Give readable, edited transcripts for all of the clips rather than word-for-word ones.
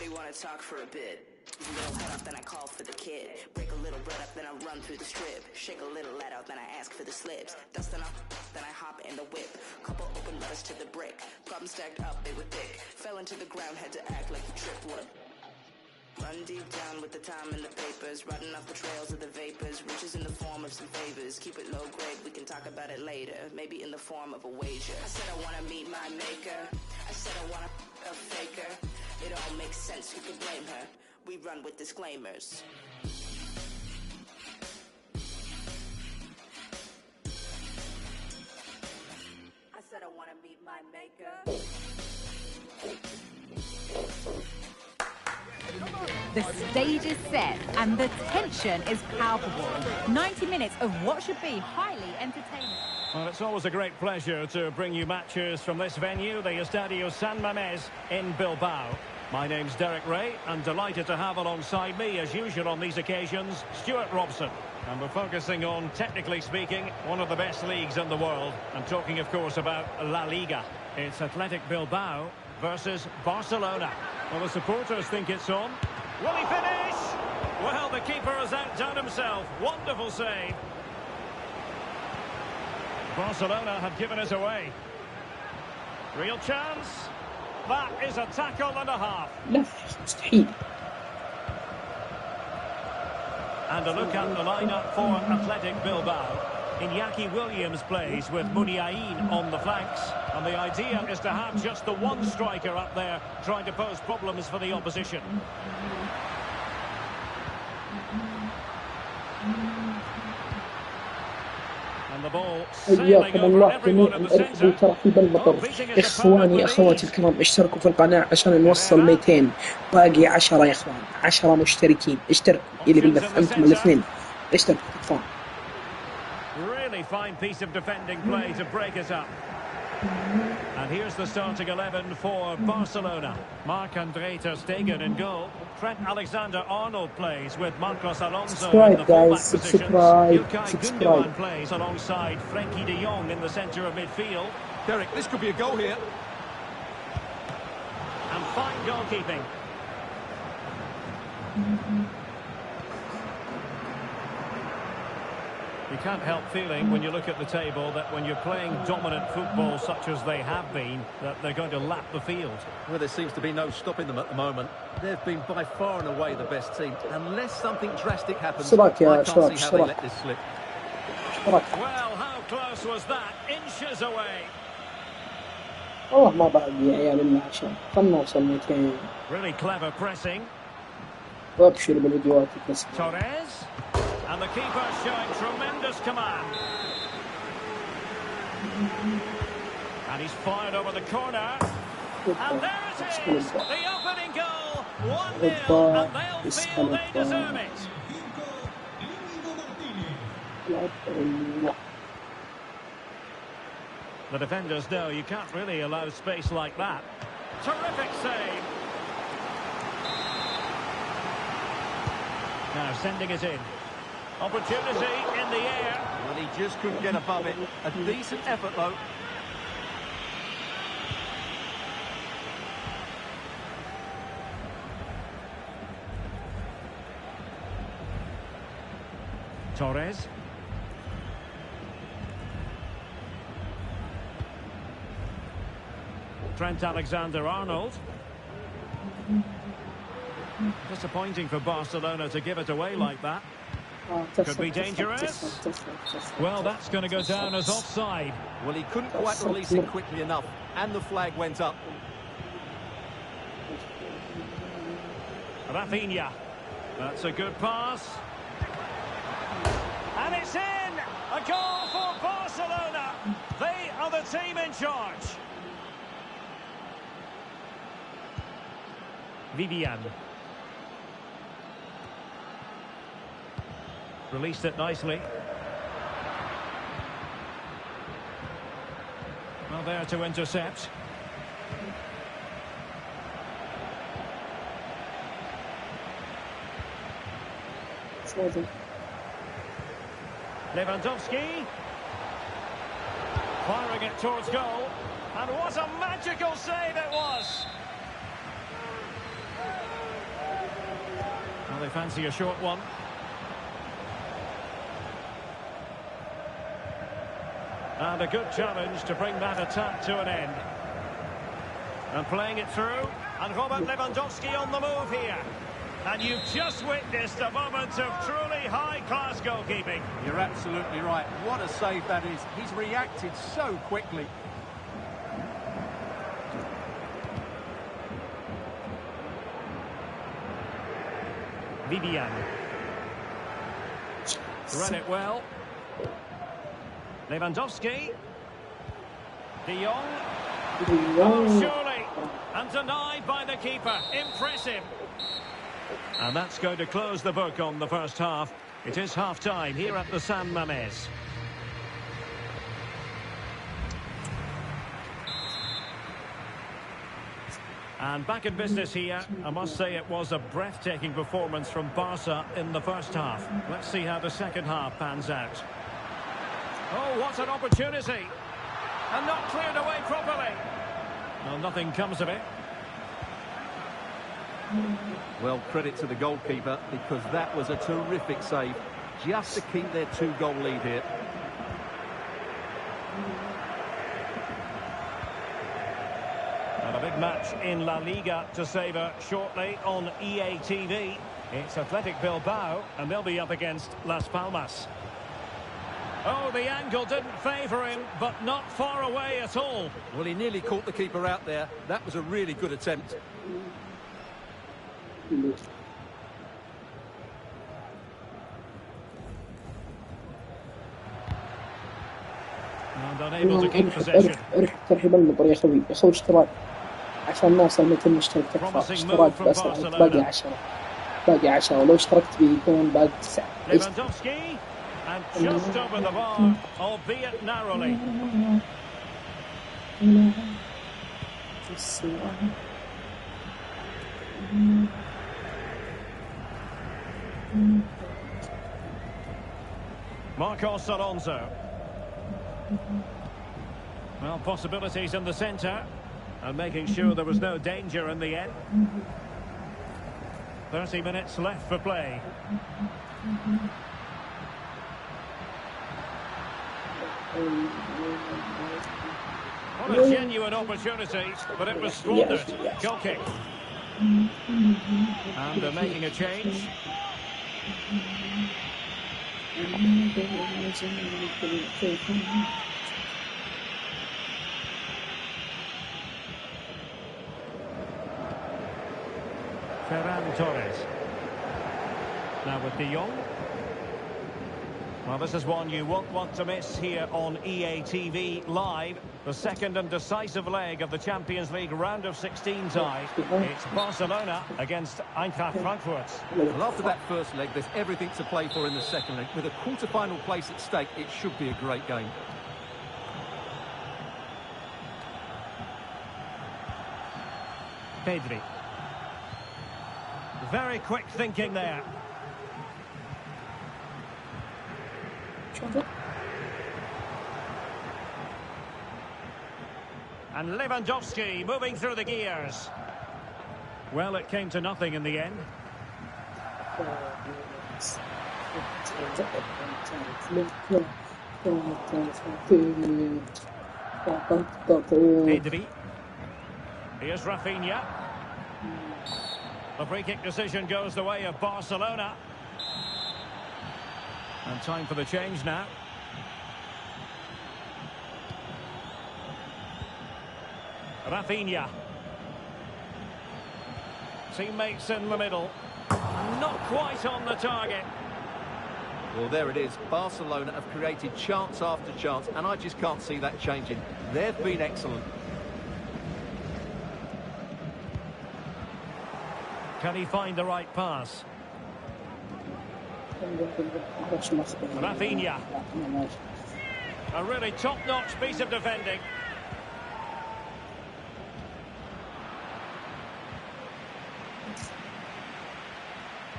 Everybody wanna talk for a bit. A little head up, then I call for the kid. Break a little bread up, then I run through the strip. Shake a little let out, then I ask for the slips. Dustin up, then I hop in the whip. Couple open letters to the brick. Problems stacked up, they were thick. Fell into the ground, had to act like you tripped. What? Run deep down with the time and the papers. Riding off the trails of the vapors. Riches in the form of some favors. Keep it low grade, we can talk about it later. Maybe in the form of a wager. I said I wanna meet my maker. I said I wanna a faker. It all makes sense, who could blame her? We run with disclaimers. I said I wanna meet my maker. The stage is set and the tension is palpable. 90 minutes of what should be highly entertaining. Well, it's always a great pleasure to bring you matches from this venue, the Estadio San Mamés in Bilbao. My name's Derek Ray, and delighted to have alongside me, as usual on these occasions, Stuart Robson. And we're focusing on, technically speaking, one of the best leagues in the world. I'm talking, of course, about La Liga. It's Athletic Bilbao versus Barcelona. Well, the supporters think it's on. Will he finish? Well, the keeper has outdone himself. Wonderful save. Barcelona have given us away. Real chance. That is a tackle and a half. لا مستحيل. And a look at the lineup for Athletic Bilbao. Iñaki Williams plays with Muniain on the flanks. And the idea is to have just the one striker up there trying to pose problems for the opposition. And the ball sailing over everyone in the centre. ترى في بالمطر. إخواني أخواتي الكرام اشتركوا في القناة عشان نوصل 200. باقي 10 يا إخوان. 10 مشتركين. اشتركوا اللي بالبث أنتم الاثنين. اشتركوا تكفون. Really fine piece of defending play to break it up. And here's the starting 11 for Barcelona. Marc-André ter Stegen in goal. Trent Alexander-Arnold plays with Marcos Alonso in the fullback positions. Ilkay Gundogan plays alongside Frenkie de Jong in the centre of midfield. Derek, this could be a goal here. And fine goalkeeping. You can't help feeling when you look at the table that when you're playing dominant football such as they have been, that they're going to lap the field. Well, there seems to be no stopping them at the moment. They've been by far and away the best team. Unless something drastic happens, I can't see how they let this slip. Well, how close was that? Inches away. والله ما باقي يا عيال الله عشان خلنا نوصل 200. Really clever pressing. وابشر بالفيديوهات بس. Torres. And the keeper showing tremendous command. And he's fired over the corner. And there it is! The opening goal! 1-0, and they'll feel they deserve it. The defenders know you can't really allow space like that. Terrific save. Now sending it in. Opportunity in the air. Well, he just couldn't get above it. A decent effort, though. Torres. Trent Alexander-Arnold. Disappointing for Barcelona to give it away like that. Could be dangerous. Well, that's going to go down as offside. Well, he couldn't quite release it quickly enough, and the flag went up. Rafinha. That's a good pass. And it's in! A goal for Barcelona. They are the team in charge. Vivian. Released it nicely. Well, there to intercept. Lewandowski. Firing it towards goal. And what a magical save it was! Well, they fancy a short one. And a good challenge to bring that attack to an end. And playing it through. And Robert Lewandowski on the move here. And you've just witnessed a moment of truly high-class goalkeeping. You're absolutely right. What a save that is. He's reacted so quickly. Vivian. Read it well. Lewandowski. De Jong. Oh, surely. And denied by the keeper. Impressive. And that's going to close the book on the first half. It is half-time here at the San Mamés. And back in business here. I must say it was a breathtaking performance from Barca in the first half. Let's see how the second half pans out. Oh, what an opportunity. And not cleared away properly. Well, nothing comes of it. Well, credit to the goalkeeper, because that was a terrific save, just to keep their 2-goal lead here. And a big match in La Liga to savour shortly on EA TV. It's Athletic Bilbao, and they'll be up against Las Palmas. Oh, the angle didn't favour him, but not far away at all. Well, he nearly caught the keeper out there. That was a really good attempt. And unable to keep possession. ترحيب النظر يا اخوي اشتراك عشان نوصل 200 مشترك تكفى اشتراك بس باقي 10 ولو اشتركت بيكون باقي 9. Lewandowski and just over the bar, albeit narrowly. Marcos Alonso. Well, possibilities in the centre, and making sure there was no danger in the end. 30 minutes left for play. What a genuine opportunity, but it was squandered. Goal kick. And they're making a change. Ferran Torres. Now with De Jong. Well, this is one you won't want to miss here on EA TV Live. The second and decisive leg of the Champions League round of 16 tie. It's Barcelona against Eintracht Frankfurt. Well, after that first leg, there's everything to play for in the second leg. With a quarter-final place at stake, it should be a great game. Pedri. Very quick thinking there. And Lewandowski moving through the gears. Well, it came to nothing in the end. Pedri. Here's Rafinha. The free kick decision goes the way of Barcelona. And time for the change now. Rafinha. Teammates in the middle. Not quite on the target. Well, there it is. Barcelona have created chance after chance, and I just can't see that changing. They've been excellent. Can he find the right pass? Rafinha. A really top-notch piece of defending.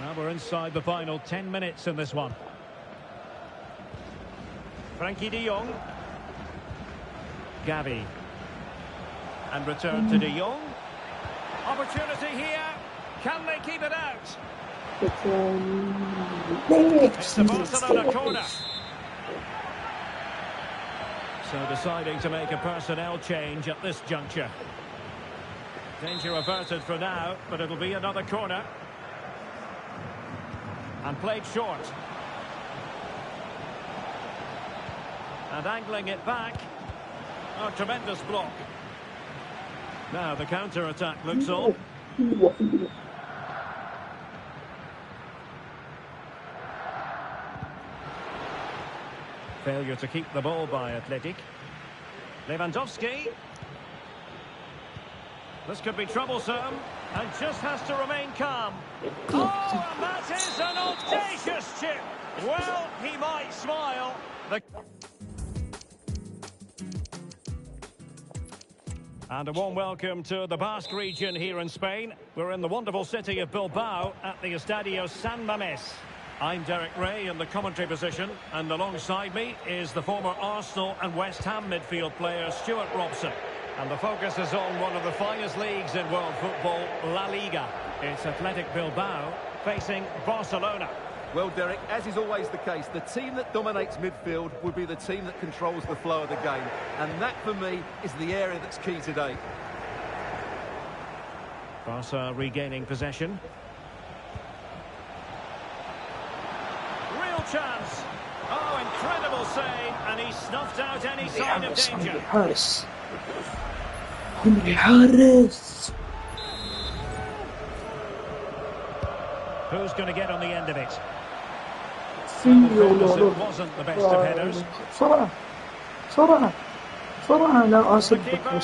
Now we're inside the final 10 minutes in this one. Frankie de Jong. Gavi. And return to de Jong. Opportunity here. Can they keep it out? It's a Barcelona corner. So deciding to make a personnel change at this juncture. Danger averted for now, but it'll be another corner. And played short. And angling it back. Oh, tremendous block. Now the counter-attack looks on. Failure to keep the ball by Bلكيك. Lewandowski. This could be troublesome, and just has to remain calm. Oh, and that is an audacious chip. Well, he might smile. And a warm welcome to the Basque region here in Spain. We're in the wonderful city of Bilbao at the Estadio San Mamés. I'm Derek Ray in the commentary position, and alongside me is the former Arsenal and West Ham midfield player Stuart Robson. And the focus is on one of the finest leagues in world football, La Liga. It's Athletic Bilbao facing Barcelona. Well, Derek, as is always the case, the team that dominates midfield will be the team that controls the flow of the game. And that, for me, is the area that's key today. Barca regaining possession. Real chance. Oh, incredible save. And he snuffed out any sign of danger. حارس. حارس. Who's going to get on the end of it? It wasn't the best of headers. صراحة لا أصدق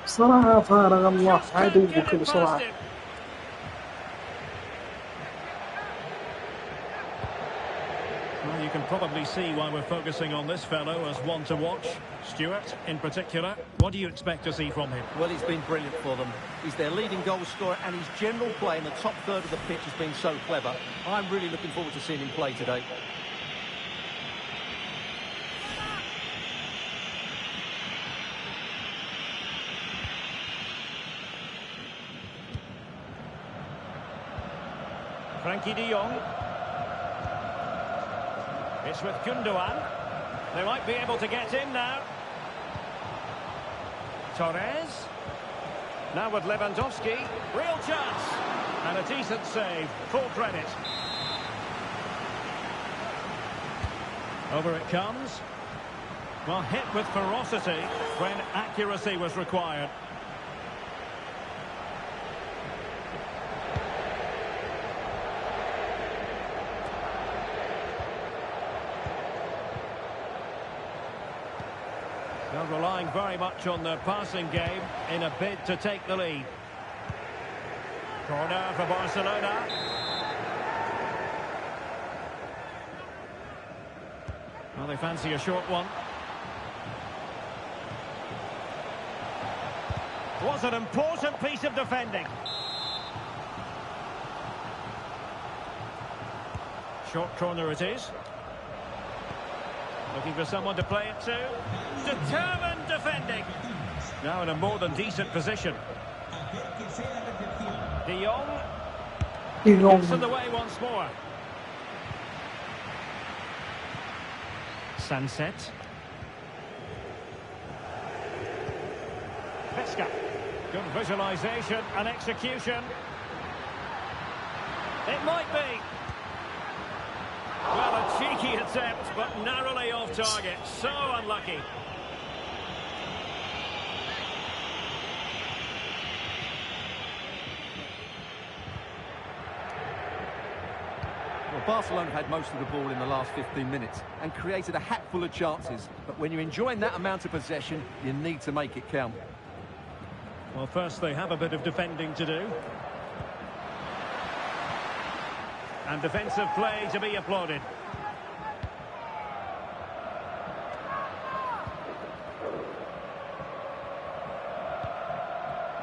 صراحة فارغ الله عدوك بسرعة. Well, you can probably see why we're focusing on this fellow as one to watch. Stuart, in particular, what do you expect to see from him? Well, he's been brilliant for them. He's their leading goal scorer, and his general play in the top third of the pitch has been so clever. I'm really looking forward to seeing him play today. Frankie de Jong. It's with Gundogan. They might be able to get in now. Torres. Now with Lewandowski. Real chance. And a decent save. Full credit. Over it comes. Well, hit with ferocity when accuracy was required. They're relying very much on their passing game in a bid to take the lead. Corner for Barcelona. Well, they fancy a short one. Was an important piece of defending. Short corner it is. Looking for someone to play it to. Determined defending. Now in a more than decent position. De Jong. Gets in the way once more. Sunset. Pesca. Good visualisation and execution. It might be. Well, a cheeky attempt, but narrowly off target. So unlucky. Well, Barcelona had most of the ball in the last 15 minutes and created a hatful of chances. But when you're enjoying that amount of possession, you need to make it count. Well, first they have a bit of defending to do. And defensive play to be applauded.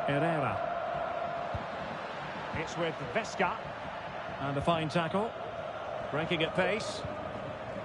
Herrera. It's with Vesca. And a fine tackle. Breaking at pace.